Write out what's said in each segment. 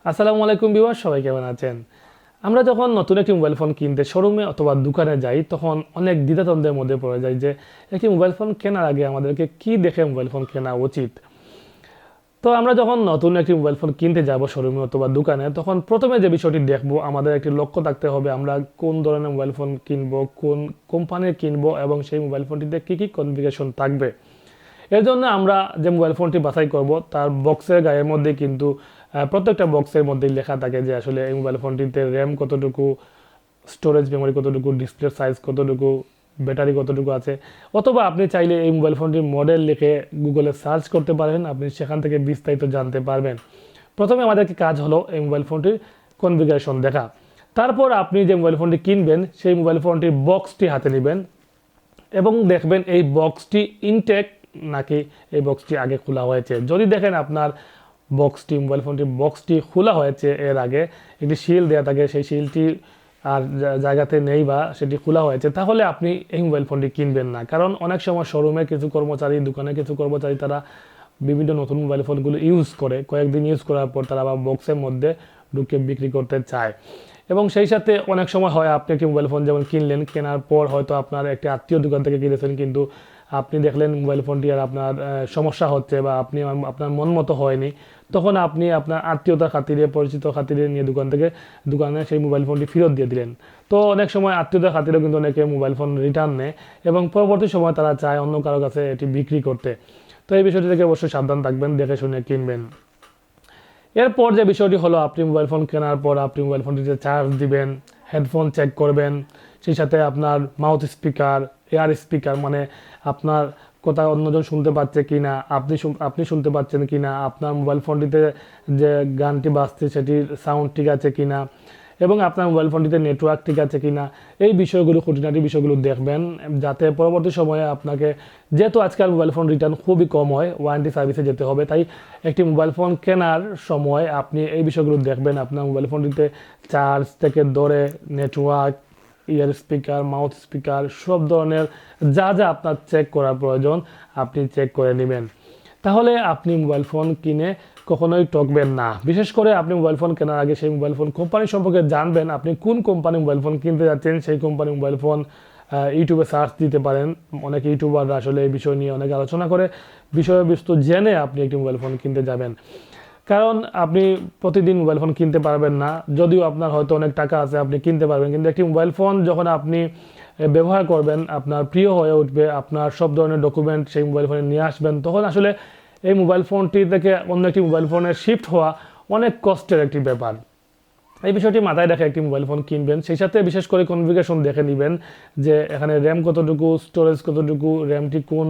আসসালামু আলাইকুম ভিউয়ার, সবাই কেমন আছেন? আমরা যখন নতুন একটি মোবাইল ফোন কিনতে শোরুমে অথবা দোকানে যাই তখন অনেক দ্বিধাদ্বন্দ্বের মধ্যে পড়ে যায় যে একটি মোবাইল ফোন কেনার আগে আমাদেরকে কি দেখে মোবাইল ফোন কেনা উচিত। তো আমরা যখন নতুন একটি মোবাইল ফোন কিনতে যাব শোরুমে অথবা দোকানে, তখন প্রথমে যে বিষয়টি দেখব, আমাদের একটি লক্ষ্য থাকতে হবে আমরা কোন ধরনের মোবাইল ফোন কিনবো, কোন কোম্পানির কিনবো এবং সেই মোবাইল ফোনটিতে কী কী কনফিগারেশন থাকবে। এর জন্য আমরা যে মোবাইল ফোনটি বাছাই করব তার বক্সের গায়ের মধ্যে কিন্তু প্রত্যেকটা বক্সের মধ্যেই লেখা থাকে যে আসলে এই মোবাইল ফোনটিতে র্যাম কতটুকু, স্টোরেজ মেমোরি কতটুকু, ডিসপ্লে সাইজ কতটুকু, ব্যাটারি কতটুকু আছে। অথবা আপনি চাইলে এই মোবাইল ফোনটির মডেল লিখে গুগলে সার্চ করতে পারেন, আপনি সেখান থেকে বিস্তারিত জানতে পারবেন। প্রথমে আমাদেরকে কাজ হলো এই মোবাইল ফোনটির কনফিগারেশন দেখা। তারপর আপনি যে মোবাইল ফোনটি কিনবেন সেই মোবাইল ফোনটির বক্সটি হাতে নেবেন এবং দেখবেন এই বক্সটি ইনটেক নাকি এই বক্সটি আগে খোলা হয়েছে। যদি দেখেন আপনার বক্সটি, মোবাইল ফোনটির বক্সটি খোলা হয়েছে, এর আগে একটি শিল দেওয়া থাকে, সেই শিলটি আর জায়গাতে নেই বা সেটি খোলা হয়েছে, তাহলে আপনি এই মোবাইল ফোনটি কিনবেন না। কারণ অনেক সময় শোরুমে কিছু কর্মচারী, দোকানে কিছু কর্মচারী তারা বিভিন্ন নতুন মোবাইল ফোনগুলো ইউজ করে, কয়েকদিন ইউজ করার পর তারা আবার বক্সের মধ্যে ঢুকে বিক্রি করতে চায়। এবং সেই সাথে অনেক সময় হয় আপনি একটি মোবাইল ফোন যেমন কিনলেন, কেনার পর হয়তো আপনার একটি আত্মীয় দোকান থেকে কিনেছেন, কিন্তু আপনি দেখলেন মোবাইল ফোনটি আর আপনার সমস্যা হচ্ছে বা আপনার মন মতো হয়নি, তখন আপনি আপনার আত্মীয়তার খাতিরে, পরিচিত খাতিরে নিয়ে দোকানে সেই মোবাইল ফোনটি ফেরত দিয়ে দিলেন। তো অনেক সময় আত্মীয়তার খাতিরেও কিন্তু অনেকে মোবাইল ফোন রিটার্ন নেয় এবং পরবর্তী সময় তারা চায় অন্য কারো কাছে এটি বিক্রি করতে। তো এই বিষয়টি থেকে অবশ্যই সাবধান থাকবেন, দেখে শুনে কিনবেন। এরপর যে বিষয়টি হলো, আপনি মোবাইল ফোন কেনার পর আপনি মোবাইল ফোনটিতে চার্জ দিবেন, হেডফোন চেক করবেন, সেই সাথে আপনার মাউথ স্পিকার, এয়ার স্পিকার, মানে আপনার কথা অন্যজন শুনতে পাচ্ছে কি না, আপনি শুনতে পাচ্ছেন কি না, আপনার মোবাইল ফোনটিতে যে গানটি বাজছে সেটির সাউন্ড ঠিক আছে কি না, এবং আপনার মোবাইল ফোনটিতে নেটওয়ার্ক ঠিক আছে কি না, এই বিষয়গুলো, খুঁটিনাটি বিষয়গুলো দেখবেন, যাতে পরবর্তী সময়ে আপনাকে, যেহেতু আজকাল মোবাইল ফোন রিটার্ন খুবই কম হয়, ওয়ারেন্টি সার্ভিসে যেতে হবে, তাই একটি মোবাইল ফোন কেনার সময় আপনি এই বিষয়গুলো দেখবেন। আপনার মোবাইল ফোনটিতে চার্জ থেকে ধরে নেটওয়ার্ক, ইয়ার স্পিকার, মাউথ স্পিকার, সব ধরনের যা যা আপনার চেক করার প্রয়োজন আপনি চেক করে নেবেন। তাহলে আপনি মোবাইল ফোন কিনে কখনোই ঠকবেন না। বিশেষ করে আপনি মোবাইল ফোন কেনার আগে সেই মোবাইল ফোন কোম্পানি সম্পর্কে জানবেন, আপনি কোন কোম্পানি মোবাইল ফোন কিনতে যাচ্ছেন সেই কোম্পানি মোবাইল ফোন ইউটিউবে সার্চ দিতে পারেন। অনেক ইউটিউবাররা আসলে এই বিষয় নিয়ে অনেক আলোচনা করে, বিষয়বস্তু জেনে আপনি একটি মোবাইল ফোন কিনতে যাবেন। কারণ আপনি প্রতিদিন মোবাইল ফোন কিনতে পারবেন না, যদিও আপনার হয়তো অনেক টাকা আছে আপনি কিনতে পারবেন, কিন্তু একটি মোবাইল ফোন যখন আপনি ব্যবহার করবেন, আপনার প্রিয় হয়ে উঠবে, আপনার সব ধরনের ডকুমেন্ট সেই মোবাইল ফোনে নিয়ে আসবেন, তখন আসলে এই মোবাইল ফোনটি থেকে অন্য একটি মোবাইল ফোনে শিফট হওয়া অনেক কষ্টের একটি ব্যাপার। এই বিষয়টি মাথায় রেখে একটি মোবাইল ফোন কিনবেন। সেই সাথে বিশেষ করে কনফিগারেশন দেখে নেবেন যে এখানে র্যাম কতটুকু, স্টোরেজ কতটুকু, র্যামটি কোন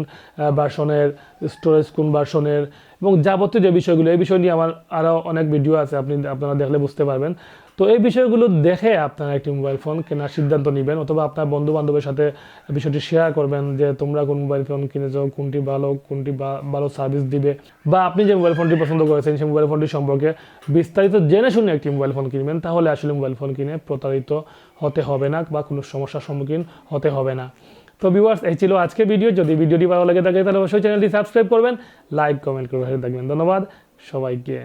ভার্সনের, স্টোরেজ কোন ভার্সনের, এবং যাবতীয় যে বিষয়গুলো, এই বিষয় নিয়ে আমার আরও অনেক ভিডিও আছে, আপনারা দেখলে বুঝতে পারবেন। তো এই বিষয়গুলো দেখে আপনারা একটি মোবাইল ফোন কেনার সিদ্ধান্ত নেবেন, অথবা আপনার বন্ধু বান্ধবের সাথে বিষয়টি শেয়ার করবেন যে তোমরা কোন মোবাইল ফোন কিনেছো, কোনটি ভালো সার্ভিস দিবে, বা আপনি যে মোবাইল ফোনটি পছন্দ করেছেন সেই মোবাইল ফোনটি সম্পর্কে বিস্তারিত জেনে শুনে একটি মোবাইল ফোন কিনবেন। তাহলে আসলে মোবাইল ফোন কিনে প্রতারিত হতে হবে না বা কোনো সমস্যার সম্মুখীন হতে হবে না। তো ভিউয়ার্স, এই ছিল আজকে ভিডিও। যদি ভিডিওটি ভালো লেগে থাকে তাহলে অবশ্যই চ্যানেলটি সাবস্ক্রাইব করবেন, লাইক কমেন্ট করে থাকবেন। ধন্যবাদ সবাইকে।